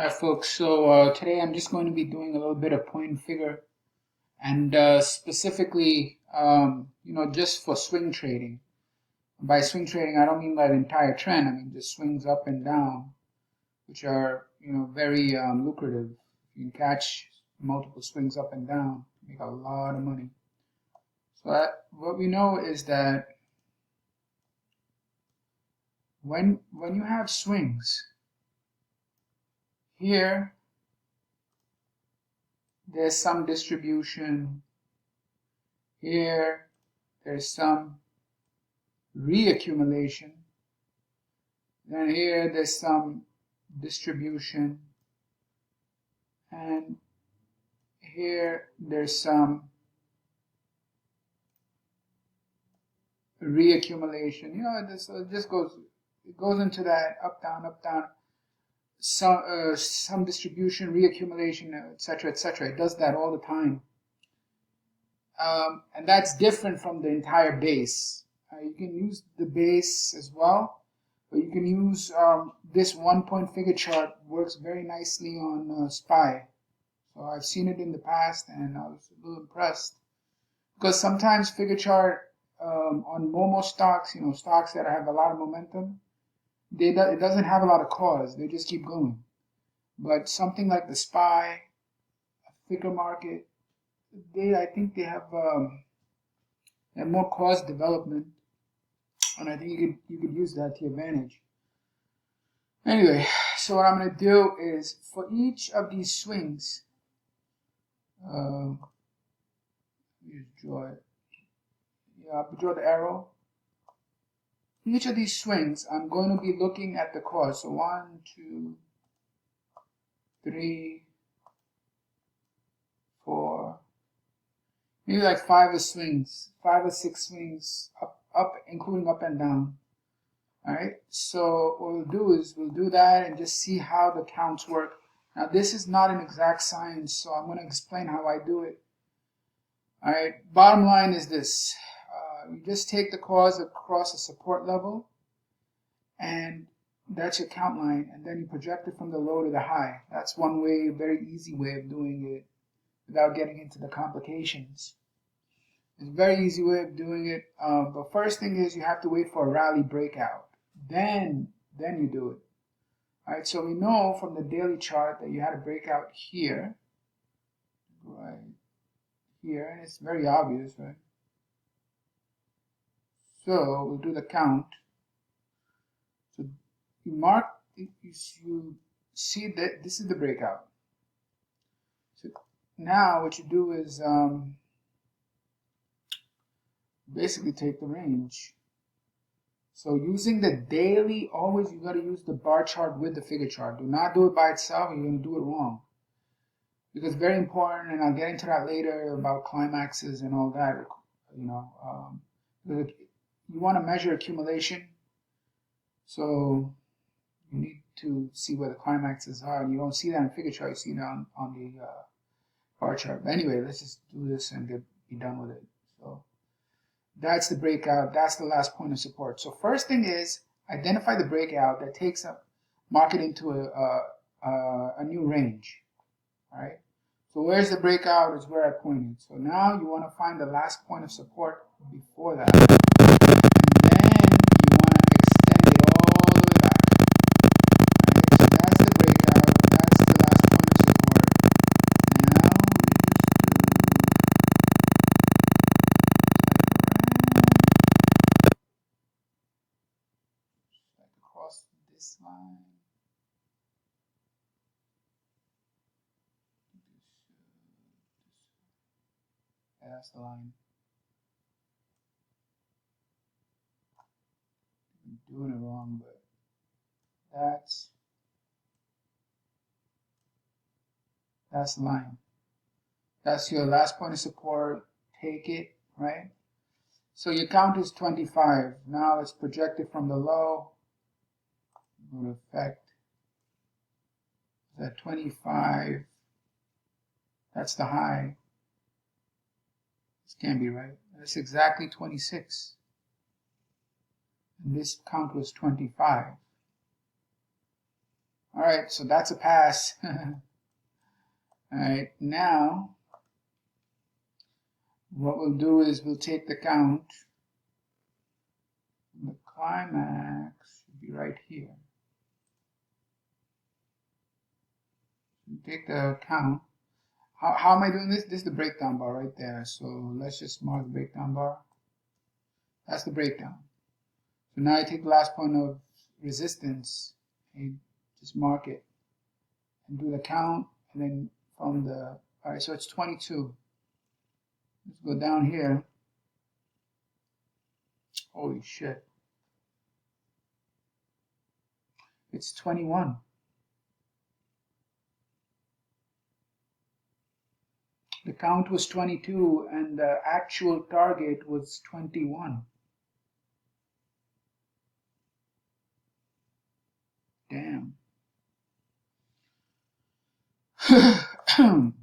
Alright folks, so today I'm just going to be doing a little bit of point and figure and specifically, just for swing trading. By swing trading, I don't mean by the entire trend, I mean just swings up and down, which are, very lucrative. You can catch multiple swings up and down, make a lot of money. So what we know is that when you have swings, here there's some distribution, here there's some reaccumulation, then here there's some distribution, and here there's some reaccumulation. It just goes into that up down, some distribution, reaccumulation, etc., etc. It does that all the time, and that's different from the entire base. You can use the base as well, but you can use this 1-point figure chart. Works very nicely on SPY. So I've seen it in the past, and I was a little impressed, because sometimes figure chart on Momo stocks, stocks that have a lot of momentum, it doesn't have a lot of cause. They just keep going. But something like the SPY, figure market, I think they have more cause development, and I think you could use that to your advantage. Anyway, so what I'm going to do is, for each of these swings, let me just draw it. Draw the arrow. Each of these swings, I'm going to be looking at the cause. So 1, 2, 3, 4, maybe like 5 or 6 swings, up, including up and down. All right. So what we'll do is we'll do that and just see how the counts work. Now this is not an exact science, so I'm going to explain how I do it. All right. Bottom line is this. You just take the cause across a support level, and that's your count line, and then you project it from the low to the high. That's one way, a very easy way of doing it without getting into the complications. It's a very easy way of doing it. But first thing is you have to wait for a rally breakout. Then you do it. All right, so we know from the daily chart that you had a breakout here, right here, and it's very obvious, right? So we'll do the count. So you mark, you see that this is the breakout. So now what you do is basically take the range. So using the daily, always you got to use the bar chart with the figure chart. Do not do it by itself, you're going to do it wrong. Because it's very important, and I'll get into that later about climaxes and all that. You want to measure accumulation, so you need to see where the climaxes are, and you don't see that in figure chart, you see it on the bar chart. But anyway, let's just do this and be done with it. So that's the breakout. That's the last point of support. So first thing is identify the breakout that takes up market into a new range. All right. So where's the breakout is where I pointed. So now you want to find the last point of support before that, and then you want to extend it all the way back. All right. So that's the breakout. That's the last point of support. Now across this line. That's the line. I'm doing it wrong, but that's the line. That's your last point of support. Take it, right? So your count is 25. Now let's project it from the low. Go to effect. That 25. That's the high. This can't be right. That's exactly 26. And this count was 25. All right, so that's a pass. All right, now what we'll do is we'll take the count. The climax should be right here. You take the count. How am I doing this? This is the breakdown bar right there. So let's just mark the breakdown bar. That's the breakdown. So now I take the last point of resistance and just mark it and do the count, and then from the, all right, so it's 22. Let's go down here. Holy shit. It's 21. The count was 22 and the actual target was 21. Damn.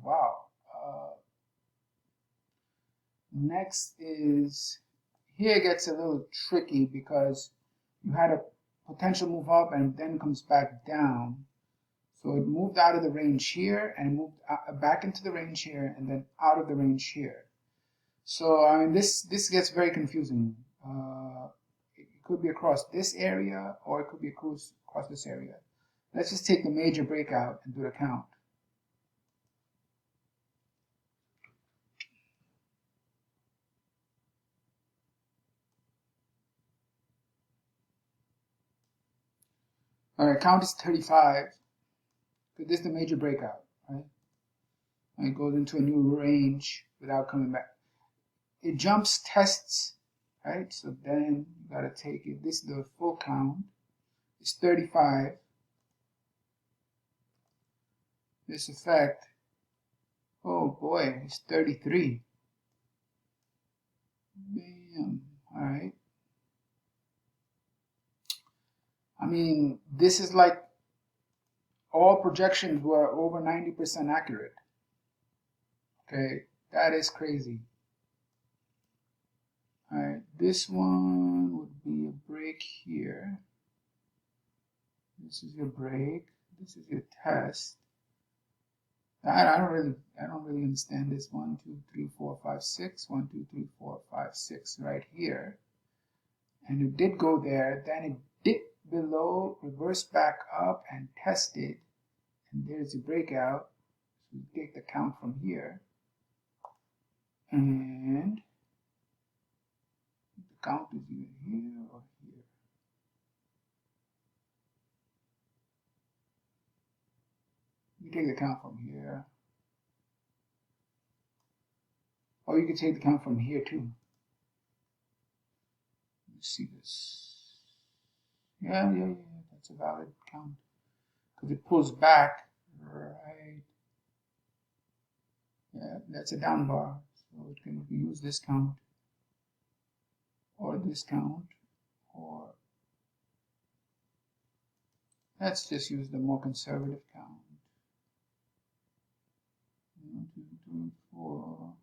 Wow. Next is, here it gets a little tricky because you had a potential move up and then comes back down. So it moved out of the range here and moved back into the range here and then out of the range here. So I mean, this gets very confusing. It could be across this area or it could be across this area. Let's just take the major breakout and do the count. All right, count is 35. Because this is the major breakout, right? And it goes into a new range without coming back. It jumps tests, right? So then you gotta take it. This is the full count. It's 35. This effect, oh boy, it's 33. Damn, all right. I mean, this is like all projections were over 90% accurate. Okay, that is crazy. All right, this one would be a break here. This is your break. This is your test. I don't really understand this. 1, 2, 3, 4, 5, 6. 1, 2, 3, 4, 5, 6 right here. And it did go there. Then it dipped below, reversed back up, and tested. And there's a breakout. So we take the count from here. And the count is either here or here. You take the count from here. Or you can take the count from here too. Let's see this. Yeah, that's a valid count. Because it pulls back, right? Yeah, that's a down bar. So it can use this count, or this count, or let's just use the more conservative count. 1, 2, 3, 4.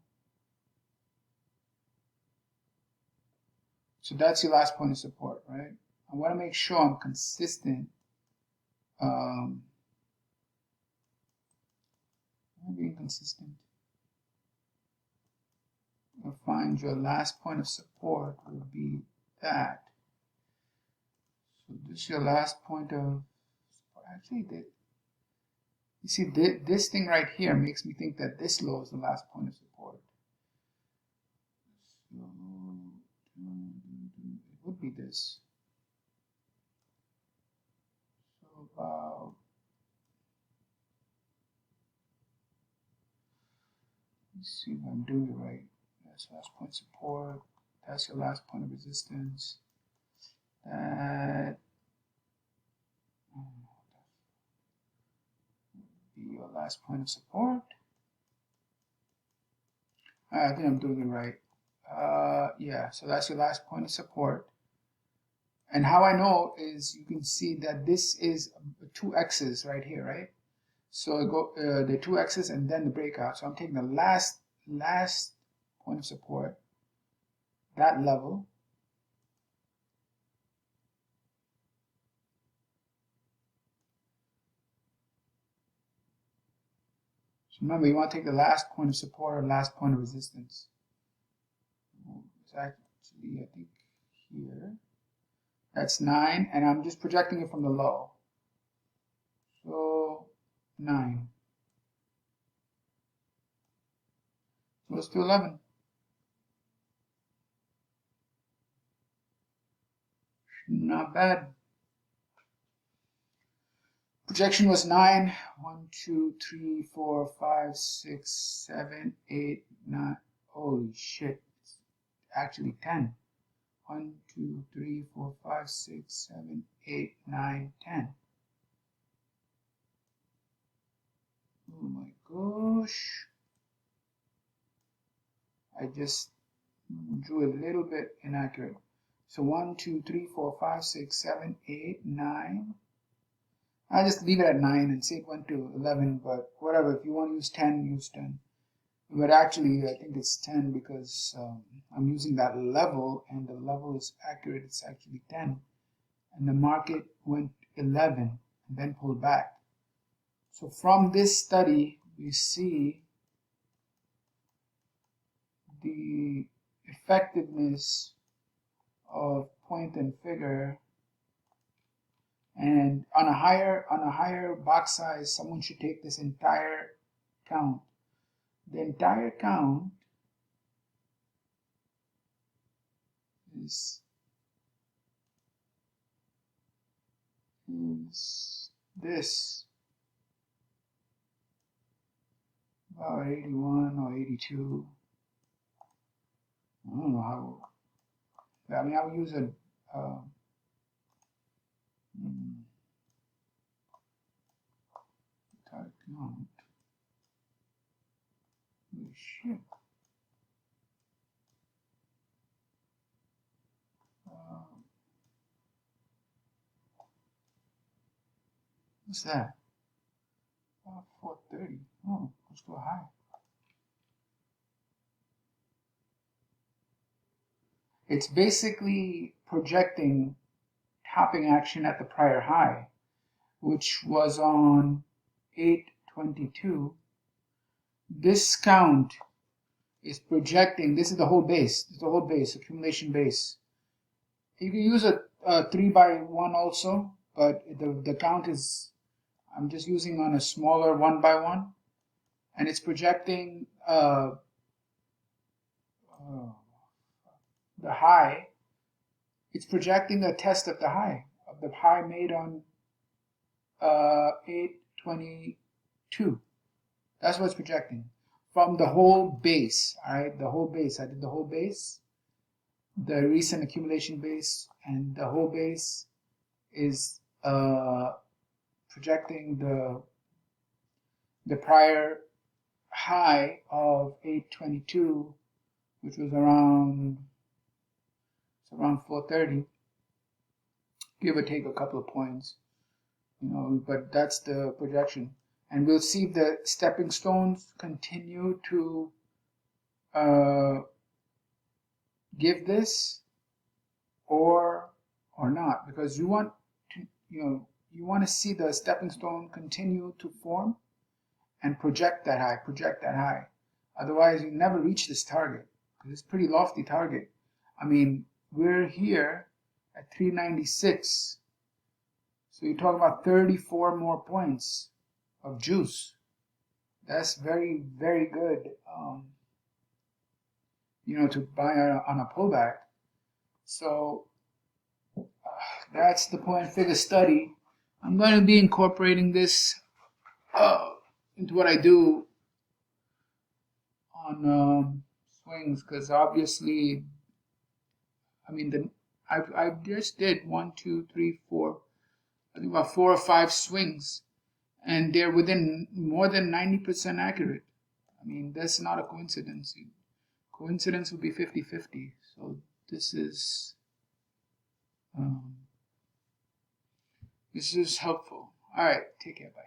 So that's your last point of support, right? I want to make sure I'm consistent. I'm being consistent. You'll find your last point of support will be that. So this is your last point of support. Actually, you see, this thing right here makes me think that this low is the last point of support. So it would be this. So about, let's see if I'm doing it right. That's last point of support. That's your last point of resistance. That would be your last point of support. I think I'm doing it right. Yeah, so that's your last point of support. And how I know is you can see that this is 2 X's right here, right? So the 2 X's and then the breakout. So I'm taking the last point of support, that level. Remember, you want to take the last point of support or last point of resistance. It's actually, I think, here. That's 9, and I'm just projecting it from the low. So 9. So let's do 11. Not bad. Projection was 9. 1, 2, 3, 4, 5, 6, 7, 8, 9. Holy shit. It's actually 10. 1, 2, 3, 4, 5, 6, 7, 8, 9, 10. Oh my gosh. I just drew a little bit inaccurate. So 1, 2, 3, 4, 5, 6, 7, 8, 9. I just leave it at 9 and say it went to 11, but whatever. If you want to use 10, use 10. But actually, I think it's 10 because I'm using that level, and the level is accurate. It's actually 10. And the market went 11 and then pulled back. So from this study, we see the effectiveness of point and figure, and on a higher box size, someone should take this entire count. The entire count is this, about 81 or 82. I don't know how. I mean, I would use a type count. Holy shit. What's that? 430. Oh, let's go high. It's basically projecting topping action at the prior high, which was on 822. This count is projecting, this is the whole base, this is the whole base, accumulation base. You can use a 3x1 also, but the count is, I'm just using on a smaller 1x1, and it's projecting the high. It's projecting a test of the high made on 822. That's what it's projecting from the whole base. All right, the whole base. I did the whole base, the recent accumulation base, and the whole base is projecting the prior high of 822, which was around 430, give or take a couple of points, but that's the projection. And we'll see if the stepping stones continue to give this or not, because you want to you want to see the stepping stone continue to form and project that high. Otherwise, you never reach this target, because it's a pretty lofty target. I mean, we're here at 396, so you're talking about 34 more points of juice. That's very, very good, to buy on a pullback. So that's the point figure study. I'm going to be incorporating this into what I do on swings, because obviously, I mean, I just did 1, 2, 3, 4, I think about 4 or 5 swings, and they're within more than 90% accurate. I mean, that's not a coincidence. Coincidence would be 50-50. So this is helpful. All right, take care. Bye.